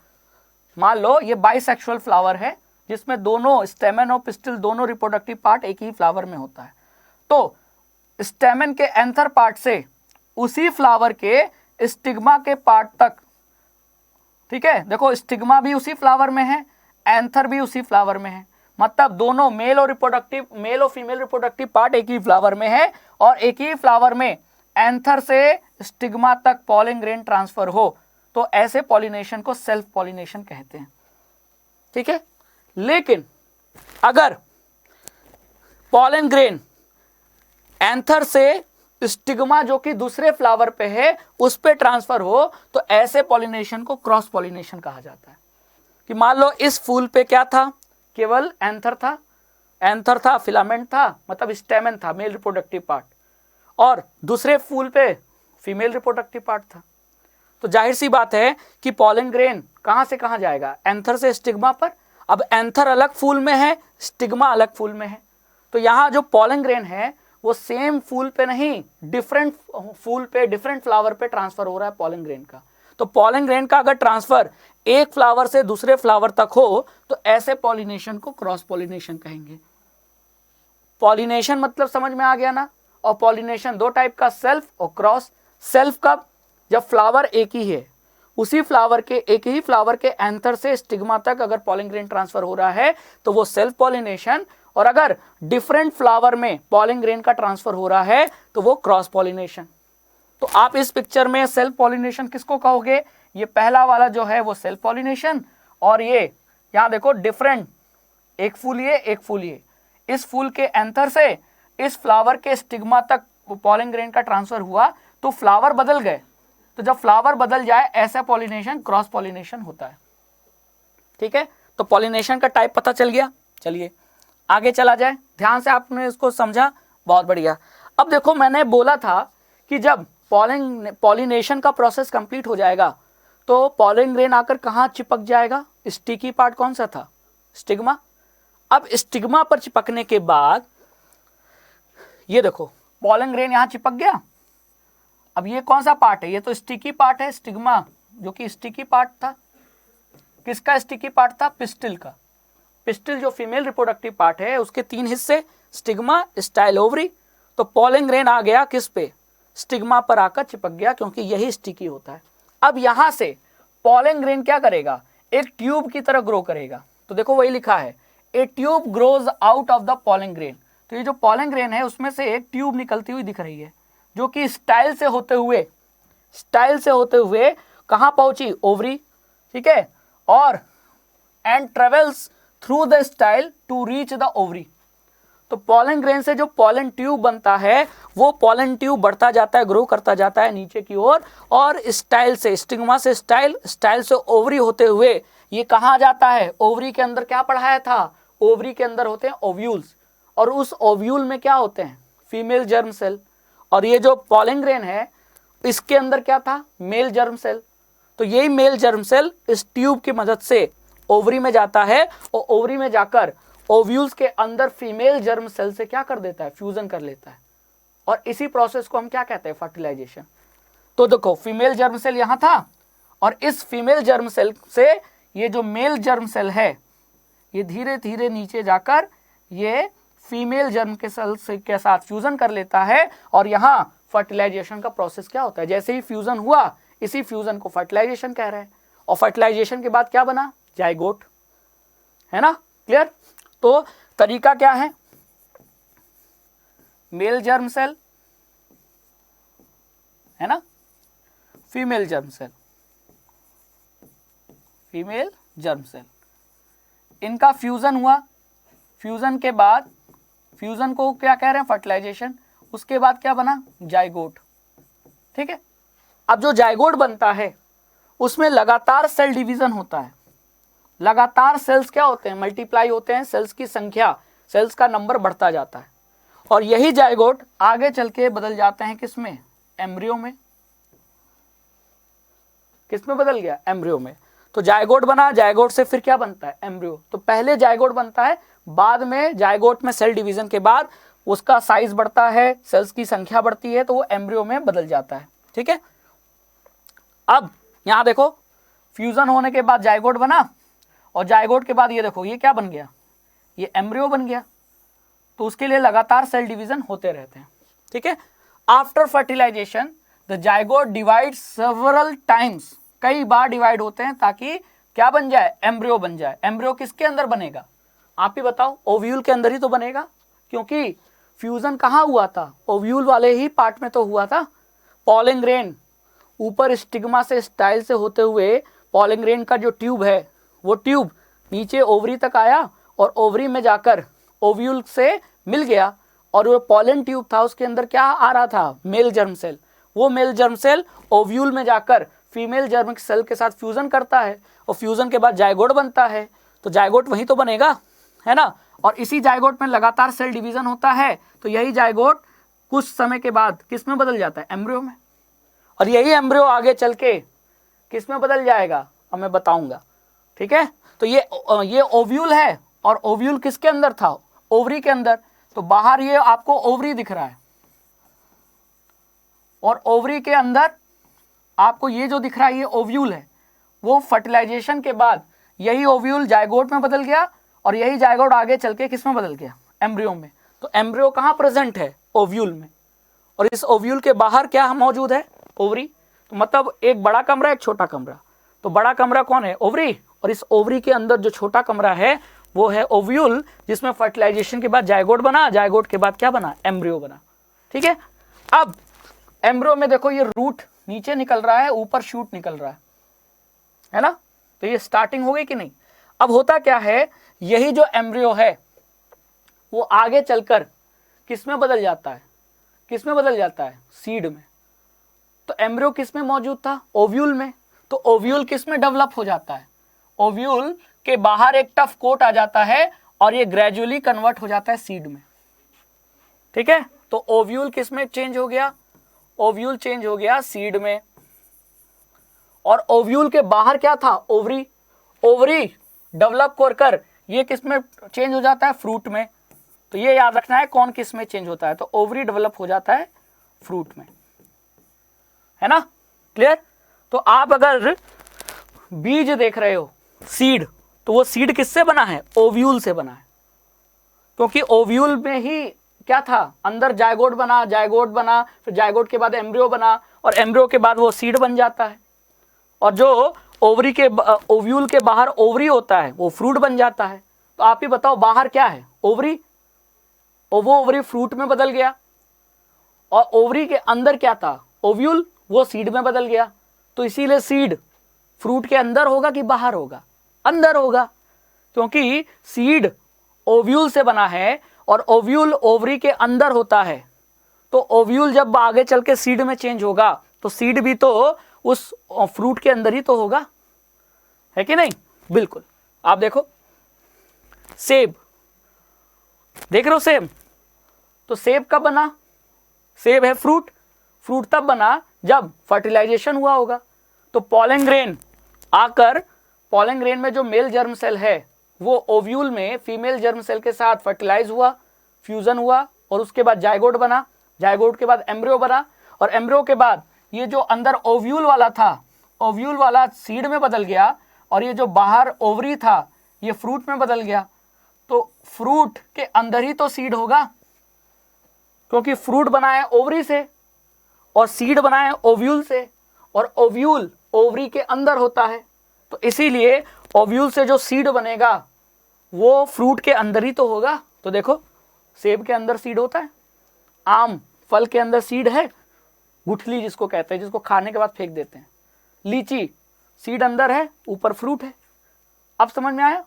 मान लो ये बाइसेक्सुअल फ्लावर है जिसमें दोनों स्टेमन और पिस्टिल दोनों रिप्रोडक्टिव पार्ट एक ही फ्लावर में होता है। तो स्टेमन के एंथर पार्ट से उसी फ्लावर के स्टिग्मा के पार्ट तक, ठीक है, देखो स्टिग्मा भी उसी फ्लावर में है, एंथर भी उसी फ्लावर में है, मतलब दोनों मेल और फीमेल रिप्रोडक्टिव पार्ट एक ही फ्लावर में है, और एक ही फ्लावर में एंथर से स्टिग्मा तक पॉलन ग्रेन ट्रांसफर हो, तो ऐसे पॉलिनेशन को सेल्फ पॉलिनेशन कहते हैं। ठीक है, लेकिन अगर पॉलन ग्रेन एंथर से स्टिग्मा जो कि दूसरे फ्लावर पे है उस पे ट्रांसफर हो, तो ऐसे पॉलिनेशन को क्रॉस पॉलिनेशन कहा जाता है। कि मान लो इस फूल पे क्या था, केवल एंथर था, फिलामेंट था, मतलब स्टेमन था, मेल रिप्रोडक्टिव पार्ट, और दूसरे फूल पे फीमेल रिप्रोडक्टिव पार्ट था। तो जाहिर सी बात है कि पॉलन ग्रेन कहां से कहां जाएगा, एंथर से स्टिग्मा पर। अब एंथर अलग फूल में है, स्टिग्मा अलग फूल में है, तो यहां जो पॉलन ग्रेन है वो सेम फूल पे नहीं, डिफरेंट फूल पे, डिफरेंट फ्लावर पे ट्रांसफर हो रहा है पॉलन ग्रेन का। तो पॉलन ग्रेन का अगर ट्रांसफर एक फ्लावर से दूसरे फ्लावर तक हो तो ऐसे पॉलिनेशन को क्रॉस पॉलिनेशन कहेंगे। पॉलिनेशन मतलब समझ में आ गया ना। और पॉलिनेशन दो टाइप का, सेल्फ और क्रॉस। सेल्फ कब, जब फ्लावर एक ही है, उसी फ्लावर के एक ही फ्लावर के एंथर से स्टिग्मा तक अगर पॉलन ग्रेन ट्रांसफर हो रहा है तो वो सेल्फ पॉलिनेशन, और अगर डिफरेंट फ्लावर में पॉलन ग्रेन का ट्रांसफर हो रहा है तो वो क्रॉस पॉलिनेशन। तो आप इस पिक्चर में सेल्फ पॉलिनेशन किसको कहोगे, ये पहला वाला जो है वो सेल्फ पॉलिनेशन, और ये यहां देखो डिफरेंट, एक फूल ये, एक फूल ये, इस फूल के एंथर से इस फ्लावर के स्टिग्मा तक पॉलन ग्रेन का ट्रांसफर हुआ तो फ्लावर बदल गए। तो जब फ्लावर बदल जाए ऐसा पॉलिनेशन क्रॉस पॉलिनेशन होता है। ठीक है, तो पॉलिनेशन का टाइप पता चल गया। चलिए आगे चला जाए, ध्यान से आपने इसको समझा, बहुत बढ़िया। अब देखो मैंने बोला था कि जब पॉलिनेशन का प्रोसेस कंप्लीट हो जाएगा तो पॉलन ग्रेन आकर कहाँ चिपक जाएगा, स्टिकी पार्ट कौन सा था, स्टिग्मा। अब स्टिग्मा पर चिपकने के बाद ये देखो पॉलन ग्रेन यहाँ चिपक गया। अब ये कौन सा पार्ट है, ये तो स्टिकी पार्ट है, स्टिग्मा जो कि स्टिकी पार्ट था। किसका स्टिकी पार्ट था, पिस्टिल का। पिस्टिल जो फीमेल रिप्रोडक्टिव पार्ट है उसके तीन हिस्से, स्टिग्मा, स्टाइल, ओवरी। तो पॉलन ग्रेन आ गया किस पे, स्टिग्मा पर आकर चिपक गया, क्योंकि यही स्टिकी होता है। अब यहां से पॉलन ग्रेन क्या करेगा, एक ट्यूब की तरह ग्रो करेगा। तो देखो वही लिखा है, ए tube grows out of the pollen grain. तो ये जो पॉलन ग्रेन है उसमें से एक ट्यूब निकलती हुई दिख रही है, जो कि स्टाइल से होते हुए कहां पहुंची, ओवरी। ठीक है, और and travels through the style to reach the ovary. तो पॉलन ग्रेन से जो पॉलन ट्यूब बनता है वो पॉलन ट्यूब बढ़ता जाता है, ग्रो करता जाता है नीचे की ओर, और स्टाइल से, स्टिग्मा से स्टाइल, स्टाइल से ओवरी होते हुए ये कहाँ जाता है, ओवरी के अंदर। क्या पढ़ाया था, ओवरी के अंदर होते हैं ओव्यूल्स, और उस ओव्यूल में क्या होते हैं, फीमेल जर्म सेल। और ये जो पॉलन ग्रेन है इसके अंदर क्या था, मेल जर्म सेल। तो यही मेल जर्म सेल इस ट्यूब की मदद से ओवरी में जाता है, और ओवरी में जाकर ओव्यूल्स के अंदर फीमेल जर्म सेल से क्या कर देता है, फ्यूजन कर लेता है। और इसी प्रोसेस को हम क्या कहते हैं, फर्टिलाइजेशन। तो देखो फीमेल जर्म सेल यहां था, और इस फीमेल जर्म सेल से ये जो मेल जर्म सेल है ये धीरे धीरे नीचे जाकर ये फीमेल जर्म के सेल के साथ फ्यूजन कर लेता है, और यहां फर्टिलाइजेशन का प्रोसेस क्या होता है, जैसे ही फ्यूजन हुआ इसी फ्यूजन को फर्टिलाइजेशन कह रहे हैं। और फर्टिलाइजेशन के बाद क्या बना, जाइगोट, है ना, क्लियर। तो तरीका क्या है, मेल जर्म सेल, है ना, female germ cell, female germ cell. इनका फ्यूजन हुआ, फ्यूजन के बाद, फ्यूजन को क्या कह रहे हैं, फर्टिलाइजेशन। उसके बाद क्या बना, जाइगोट। ठीक है, अब जो जाइगोट बनता है उसमें लगातार सेल डिवीजन होता है, लगातार सेल्स क्या होते हैं, मल्टीप्लाई होते हैं, सेल्स की संख्या, सेल्स का नंबर बढ़ता जाता है, और यही जाइगोट आगे चल के बदल जाते हैं किसमें, एम्ब्रियो में। किसमें बदल गया, एम्ब्रियो में। तो जाइगोट बना, जाइगोट से फिर क्या बनता है, एम्ब्रियो। तो पहले जाइगोट बनता है, बाद में जाइगोट में सेल डिवीजन के बाद उसका साइज बढ़ता है, सेल्स की संख्या बढ़ती है, तो वो एम्ब्रियो में बदल जाता है। ठीक है, अब यहां देखो, फ्यूजन होने के बाद जाइगोट बना, और जाइगोट के बाद ये देखो ये क्या बन गया, ये एम्ब्रियो बन गया। तो उसके लिए लगातार सेल डिवीजन होते रहते हैं। ठीक है, after fertilisation the zygote divide several times, कई बार डिवाइड होते हैं ताकि क्या बन जाए, एम्ब्रियो बन जाए। एम्ब्रियो किसके अंदर बनेगा, आप ही बताओ, ओव्यूल के अंदर ही तो बनेगा, क्योंकि फ्यूजन कहाँ हुआ था, ओव्यूल वाले ही पार्ट में तो हुआ था। पॉलन ग्रेन ऊपर स्टिग्मा से स्टाइल से होते हुए पॉलन ग्रेन का जो ट्यूब है, वो ट्यूब नीचे ओवरी तक आया, और ओवरी में जाकर ओव्यूल से मिल गया, और वो पॉलन ट्यूब था, उसके अंदर क्या आ रहा था, मेल जर्म सेल। वो मेल जर्म सेल ओव्यूल में जाकर फीमेल जर्म सेल के साथ फ्यूजन करता है, और फ्यूजन के बाद जाइगोट बनता है। तो जाइगोट वहीं तो बनेगा, है ना। और इसी जाइगोट में लगातार सेल डिवीजन होता है, तो यही जाइगोट कुछ समय के बाद किस में बदल जाता है, एम्ब्रियो में। और यही एम्ब्रियो आगे चल के किस में बदल जाएगा, अब मैं बताऊंगा। ठीक है, तो ये ओव्यूल है, और ओव्यूल किसके अंदर था, ओवरी के अंदर। तो बाहर ये आपको ओवरी दिख रहा है, और ओवरी के अंदर आपको ये जो दिख रहा है ये ओव्यूल है। वो फर्टिलाइजेशन के बाद यही ओव्यूल जाइगोट में बदल गया, और यही जाइगोट आगे चल के किस में बदल गया, एम्ब्रियो में। तो एम्ब्रियो कहाँ प्रेजेंट है, ओव्यूल में, और इस ओव्यूल के बाहर क्या मौजूद है, ओवरी। तो मतलब एक बड़ा कमरा, एक छोटा कमरा। तो बड़ा कमरा कौन है, ओवरी, और इस ओवरी के अंदर जो छोटा कमरा है वो है ओव्यूल, जिसमें फर्टिलाइजेशन के बाद जाइगोट बना, जाइगोट के बाद क्या बना, एम्ब्रियो बना। ठीक है, अब एम्ब्रियो में देखो ये रूट नीचे निकल रहा है, ऊपर शूट निकल रहा है ना। तो ये स्टार्टिंग हो गई कि नहीं। अब होता क्या है, यही जो एम्ब्रियो है वो आगे चलकर किस में बदल जाता है, किस में बदल जाता है, सीड में। तो एम्ब्रियो किस में मौजूद था, ओव्यूल में। तो ओव्यूल किस में डेवलप हो जाता है, ओव्यूल के बाहर एक टफ कोट आ जाता है, और ये ग्रेजुअली कन्वर्ट हो जाता है सीड में। ठीक है, तो ओव्यूल किस में चेंज हो गया, ओव्यूल चेंज हो गया सीड में। और ओव्यूल के बाहर क्या था, ओवरी, ओवरी डेवलप कर ये किस में चेंज हो जाता है, फ्रूट में। तो ये याद रखना है कौन किस में चेंज होता है, तो ओवरी डेवलप हो जाता है फ्रूट में, है ना, क्लियर। तो आप अगर बीज देख रहे हो, सीड, तो वो सीड किससे बना है, ओव्यूल से बना है, क्योंकि ओव्यूल में ही क्या था, अंदर जाइगोट बना, जाइगोट बना, फिर जाइगोट के बाद एम्ब्रियो बना, और एम्ब्रियो के बाद वो सीड बन जाता है। और जो ओवरी के ओव्यूल के बाहर ओवरी होता है वो फ्रूट बन जाता है। तो आप ही बताओ बाहर क्या है, ओवरी, और वो ओवरी फ्रूट में बदल गया, और ओवरी के अंदर क्या था, ओव्यूल, वो सीड में बदल गया। तो इसीलिए सीड फ्रूट के अंदर होगा कि बाहर होगा, अंदर होगा, क्योंकि सीड ओव्यूल से बना है, और ओव्यूल ओवरी के अंदर होता है। तो ओव्यूल जब आगे चल के सीड में चेंज होगा, तो सीड भी तो उस फ्रूट के अंदर ही तो होगा, है कि नहीं, बिल्कुल। आप देखो सेब, देख रहे हो सेब, तो सेब कब बना, सेब है फ्रूट, फ्रूट तब बना जब फर्टिलाइजेशन हुआ होगा। तो पॉलन ग्रेन आकर, पॉलन ग्रेन में जो मेल जर्म सेल है वो ओव्यूल में फीमेल जर्म सेल के साथ फर्टिलाइज हुआ, फ्यूजन हुआ, और उसके बाद जाइगोट बना, जाइगोट के बाद एम्ब्रियो बना, और एम्ब्रियो के बाद ये जो अंदर ओव्यूल वाला था, ओव्यूल वाला सीड में बदल गया, और ये जो बाहर ओवरी था ये फ्रूट में बदल गया। तो फ्रूट के अंदर ही तो सीड होगा, क्योंकि फ्रूट बना है ओवरी से, और सीड बना है ओव्यूल से, और ओव्यूल ओवरी के अंदर होता है। तो इसीलिए ओव्यूल से जो सीड बनेगा वो फ्रूट के अंदर ही तो होगा। तो देखो सेब के अंदर सीड होता है, आम फल के अंदर सीड है, गुठली जिसको कहते हैं, जिसको खाने के बाद फेंक देते हैं। लीची सीड अंदर है, ऊपर फ्रूट है, अब समझ में आया?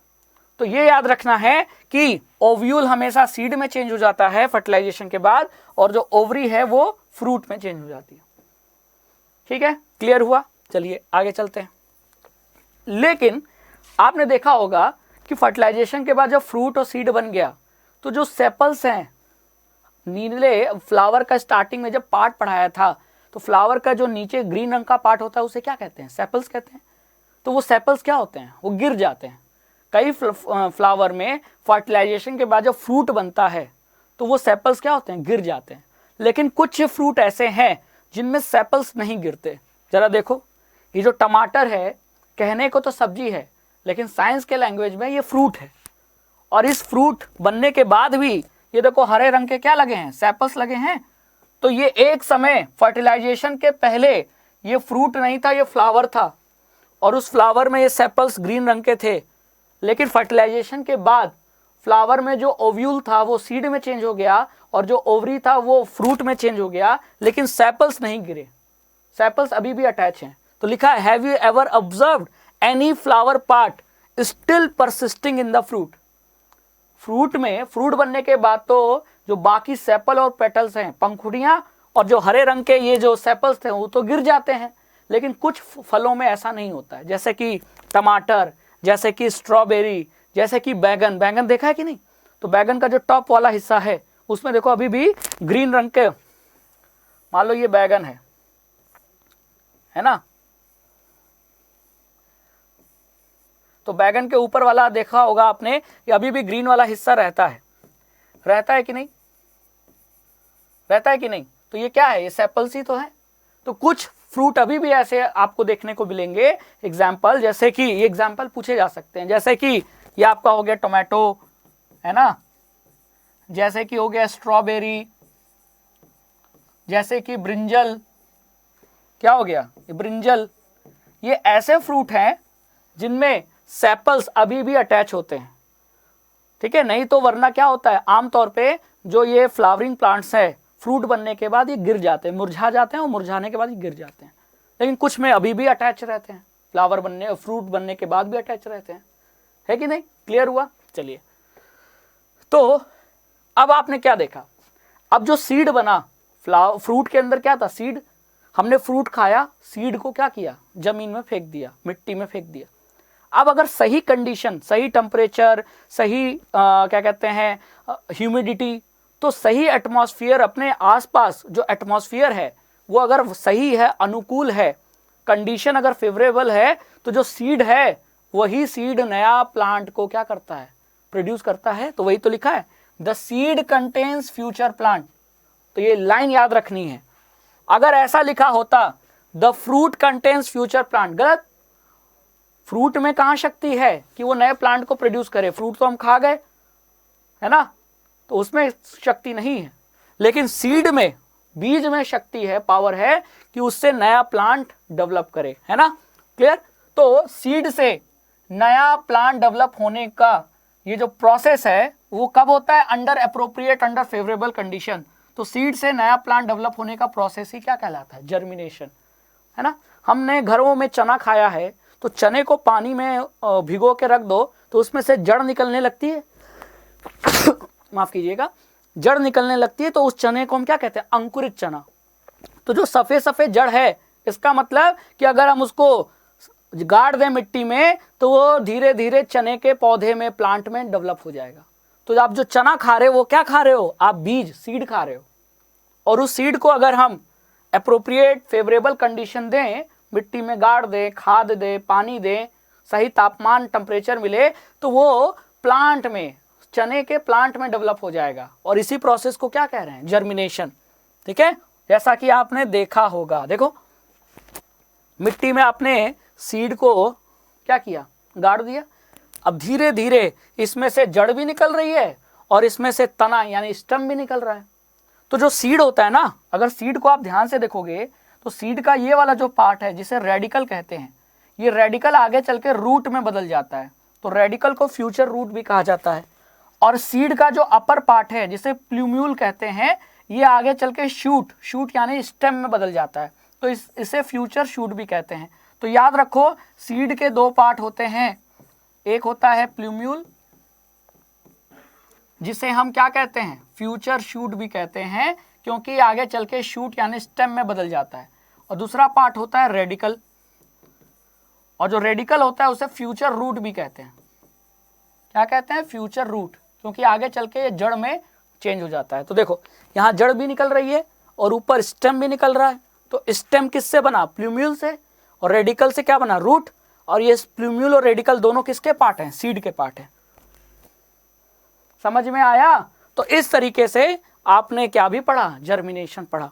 तो ये याद रखना है कि ओव्यूल हमेशा सीड में चेंज हो जाता है फर्टिलाइजेशन के बाद, और जो ओवरी है वो फ्रूट में चेंज हो जाती है। ठीक है, क्लियर हुआ? चलिए आगे चलते हैं। लेकिन आपने देखा होगा कि फर्टिलाइजेशन के बाद जब फ्रूट और सीड बन गया तो जो सेपल्स हैं, नीले फ्लावर का स्टार्टिंग में जब पार्ट पढ़ाया था, तो फ्लावर का जो नीचे ग्रीन रंग का पार्ट होता है उसे क्या कहते हैं? सेपल्स कहते हैं। तो वो सेपल्स क्या होते हैं? वो गिर जाते हैं। कई फ्लावर में फर्टिलाइजेशन के बाद जब फ्रूट बनता है तो वो सेपल्स क्या होते हैं? गिर जाते हैं। लेकिन कुछ फ्रूट ऐसे हैं जिनमें सेपल्स नहीं गिरते। जरा देखो, ये जो टमाटर है, कहने को तो सब्जी है, लेकिन साइंस के लैंग्वेज में ये फ्रूट है। और इस फ्रूट बनने के बाद भी ये देखो हरे रंग के क्या लगे हैं? सेपल्स लगे हैं। तो ये एक समय फर्टिलाइजेशन के पहले ये फ्रूट नहीं था, ये फ्लावर था, और उस फ्लावर में ये सेपल्स ग्रीन रंग के थे। लेकिन फर्टिलाइजेशन के बाद फ्लावर में जो ओव्यूल था वो सीड में चेंज हो गया, और जो ओवरी था वो फ्रूट में चेंज हो गया, लेकिन सेपल्स नहीं गिरे। सेपल्स अभी भी अटैच हैं। तो लिखा है, have you ever observed any flower part still persisting in the fruit? Fruit में फ्रूट बनने के बाद तो जो बाकी सेपल और पेटल्स हैं, पंखुड़ियां और जो हरे रंग के ये जो सेपल्स थे वो तो गिर जाते हैं। लेकिन कुछ फलों में ऐसा नहीं होता है, जैसे कि टमाटर, जैसे कि स्ट्रॉबेरी, जैसे कि बैगन। बैगन देखा है कि नहीं? तो बैगन का जो टॉप वाला हिस्सा है उसमें देखो अभी भी ग्रीन रंग के, मान लो ये बैगन है ना, तो बैगन के ऊपर वाला देखा होगा आपने, ये अभी भी ग्रीन वाला हिस्सा रहता है कि नहीं? रहता है कि नहीं? तो ये क्या है? ये सेपल्स ही तो है। तो कुछ फ्रूट अभी भी ऐसे आपको देखने को मिलेंगे। एग्जाम्पल, जैसे कि ये एग्जाम्पल पूछे जा सकते हैं, जैसे कि ये आपका हो गया टोमेटो, है ना, जैसे कि हो गया स्ट्रॉबेरी, जैसे कि ब्रिंजल। क्या हो गया? ये ब्रिंजल। ये ऐसे फ्रूट हैं जिनमें सेपल्स अभी भी अटैच होते हैं। ठीक है, नहीं तो वरना क्या होता है, आमतौर पे जो ये फ्लावरिंग प्लांट्स है, फ्रूट बनने के बाद ये गिर जाते हैं, मुरझा जाते हैं, और मुरझाने के बाद ये गिर जाते हैं। लेकिन कुछ में अभी भी अटैच रहते हैं, फ्रूट बनने के बाद भी अटैच रहते हैं। है कि नहीं? क्लियर हुआ? चलिए, तो अब आपने क्या देखा? अब जो सीड बना फ्रूट के अंदर, क्या था? सीड। हमने फ्रूट खाया, सीड को क्या किया? जमीन में फेंक दिया, मिट्टी में फेंक दिया। अब अगर सही कंडीशन, सही टेम्परेचर, सही क्या कहते हैं, ह्यूमिडिटी, तो सही एटमॉस्फेयर, अपने आसपास जो एटमॉस्फेयर है वो अगर सही है, अनुकूल है, कंडीशन अगर फेवरेबल है, तो जो सीड है वही सीड नया प्लांट को क्या करता है? प्रोड्यूस करता है। तो वही तो लिखा है, the seed contains future plant. तो ये लाइन याद रखनी है। अगर ऐसा लिखा होता the fruit contains future plant, गलत। फ्रूट में कहां शक्ति है कि वो नए प्लांट को प्रोड्यूस करे? फ्रूट तो हम खा गए, है ना, तो उसमें शक्ति नहीं है। लेकिन सीड में, बीज में शक्ति है, पावर है कि उससे नया प्लांट डेवलप करे, है ना? क्लियर? तो सीड से नया प्लांट डेवलप होने का ये जो प्रोसेस है वो कब होता है? Under appropriate, under favourable condition. तो सीड से नया प्लांट डेवलप होने का प्रोसेस ही क्या कहलाता है? जर्मिनेशन, है ना? हमने घरों में चना खाया है, तो चने को पानी में भिगो के रख दो तो उसमें से जड़ निकलने लगती है माफ कीजिएगा, जड़ निकलने लगती है, तो उस चने को हम क्या कहते हैं? अंकुरित चना। तो जो सफेद सफेद जड़ है, इसका मतलब कि अगर हम उसको गाड़ दें मिट्टी में तो वो धीरे धीरे चने के पौधे में, प्लांट में डेवलप हो जाएगा। तो आप जो चना खा रहे हो वो क्या खा रहे हो? आप बीज, सीड खा रहे हो। और उस सीड को अगर हम अप्रोप्रिएट फेवरेबल कंडीशन दें, मिट्टी में गाड़ दें, खाद दें, पानी दें, सही तापमान, टेम्परेचर मिले, तो वो प्लांट में, चने के प्लांट में डेवलप हो जाएगा। और इसी प्रोसेस को क्या कह रहे हैं? जर्मिनेशन। ठीक है, जैसा कि आपने देखा होगा, देखो मिट्टी में आपने सीड को क्या किया? गाड़ दिया। अब धीरे धीरे इसमें से जड़ भी निकल रही है और इसमें से तना यानी स्टेम भी निकल रहा है। तो जो सीड होता है ना, अगर सीड को आप ध्यान से देखोगे तो सीड का ये वाला जो पार्ट है जिसे रेडिकल कहते हैं, ये रेडिकल आगे चल के रूट में बदल जाता है। तो रेडिकल को फ्यूचर रूट भी कहा जाता है। और सीड का जो अपर पार्ट है जिसे प्लूम्यूल कहते हैं, ये आगे चल के शूट यानी स्टेम में बदल जाता है। तो इसे फ्यूचर शूट भी कहते हैं। तो याद रखो, सीड के दो पार्ट होते हैं, एक होता है प्लूम्यूल, जिसे हम क्या कहते हैं, फ्यूचर शूट भी कहते हैं, क्योंकि आगे चल के शूट यानी स्टेम में बदल जाता है। और दूसरा पार्ट होता है रेडिकल, और जो रेडिकल होता है उसे फ्यूचर रूट भी कहते हैं। क्या कहते हैं, फ्यूचर रूट, क्योंकि आगे चल के ये जड़ में चेंज हो जाता है। तो देखो यहाँ जड़ भी निकल रही है और ऊपर स्टेम भी निकल रहा है। तो स्टेम किससे बना, प्लूम्यूल से, और रेडिकल से क्या बना, रूट। और ये प्लूम्यूल और रेडिकल दोनों किसके पार्ट हैं, सीड के पार्ट हैं। समझ में आया। तो इस तरीके से आपने क्या भी पढ़ा, जर्मिनेशन पढ़ा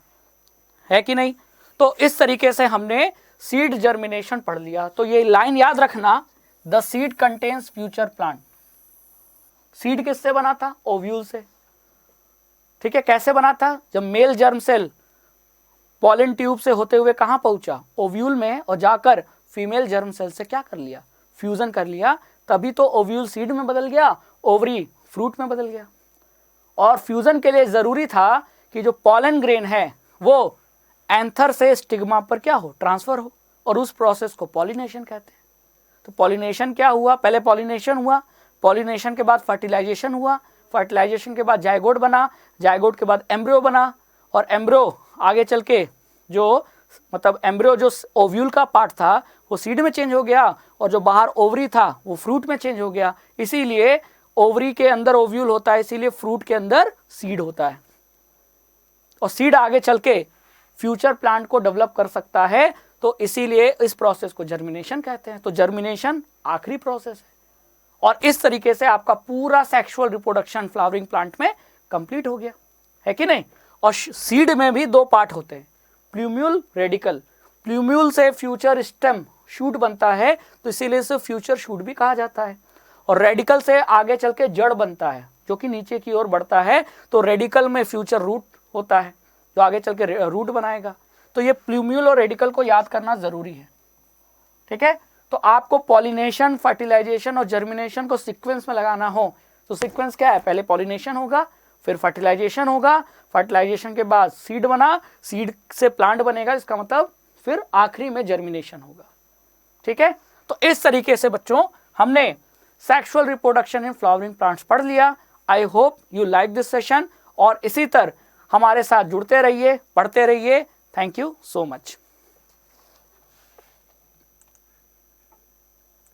है कि नहीं। तो इस तरीके से हमने सीड जर्मिनेशन पढ़ लिया। तो ये लाइन याद रखना, the seed contains future plant. Seed किससे बना था, ओव्यूल से। ठीक है, कैसे बना था, जब male germ cell pollen tube से होते हुए कहां पहुंचा, ओव्यूल में, और जाकर फीमेल जर्म सेल से क्या कर लिया, फ्यूजन कर लिया। तभी तो ओव्यूल सीड में बदल गया, ओवरी फ्रूट में बदल गया। और फ्यूजन के लिए जरूरी था कि जो पॉलन ग्रेन है वो एंथर से स्टिग्मा पर क्या हो, ट्रांसफर हो, और उस प्रोसेस को पॉलिनेशन कहते हैं। तो पॉलिनेशन क्या हुआ, पहले पॉलिनेशन हुआ, पॉलिनेशन के बाद फर्टिलाइजेशन हुआ, फर्टिलाइजेशन के बाद जायगोट बना, जायगोट के बाद एम्ब्रियो बना, और एम्ब्रियो आगे चल के जो मतलब एम्ब्रियो जो ओव्यूल का पार्ट था वो सीड में चेंज हो गया, और जो बाहर ओवरी था वो फ्रूट में चेंज हो गया। इसीलिए ओवरी के अंदर ओव्यूल होता है, इसीलिए फ्रूट के अंदर सीड होता है, और सीड आगे चल के फ्यूचर प्लांट को डेवलप कर सकता है। तो इसीलिए इस प्रोसेस को जर्मिनेशन कहते हैं। तो जर्मिनेशन आखिरी प्रोसेस है, और इस तरीके से आपका पूरा सेक्सुअल रिप्रोडक्शन फ्लावरिंग प्लांट में कंप्लीट हो गया, है कि नहीं। और सीड में भी दो पार्ट होते हैं, प्लूम्यूल, रेडिकल। प्लूम्यूल से फ्यूचर स्टेम शूट बनता है, तो इसीलिए इसे फ्यूचर शूट भी कहा जाता है। और रेडिकल से आगे चल के जड़ बनता है, जो कि नीचे की ओर बढ़ता है। तो रेडिकल में फ्यूचर रूट होता है, जो आगे चल के रूट बनाएगा। तो ये प्लूम्यूल और रेडिकल को याद करना जरूरी है, ठीक है। तो आपको पॉलिनेशन, फर्टिलाइजेशन और जर्मिनेशन को सीक्वेंस में लगाना हो तो सीक्वेंस क्या है, पहले पॉलिनेशन होगा, फिर फर्टिलाइजेशन होगा, फर्टिलाइजेशन के बाद सीड बना, सीड से प्लांट बनेगा, इसका मतलब फिर आखिरी में जर्मिनेशन होगा, ठीक है। तो इस तरीके से बच्चों हमने sexual reproduction in flowering plants पढ़ लिया। I hope you like this session, और इसी तरह हमारे साथ जुड़ते रहिए, पढ़ते रहिए। Thank you so much.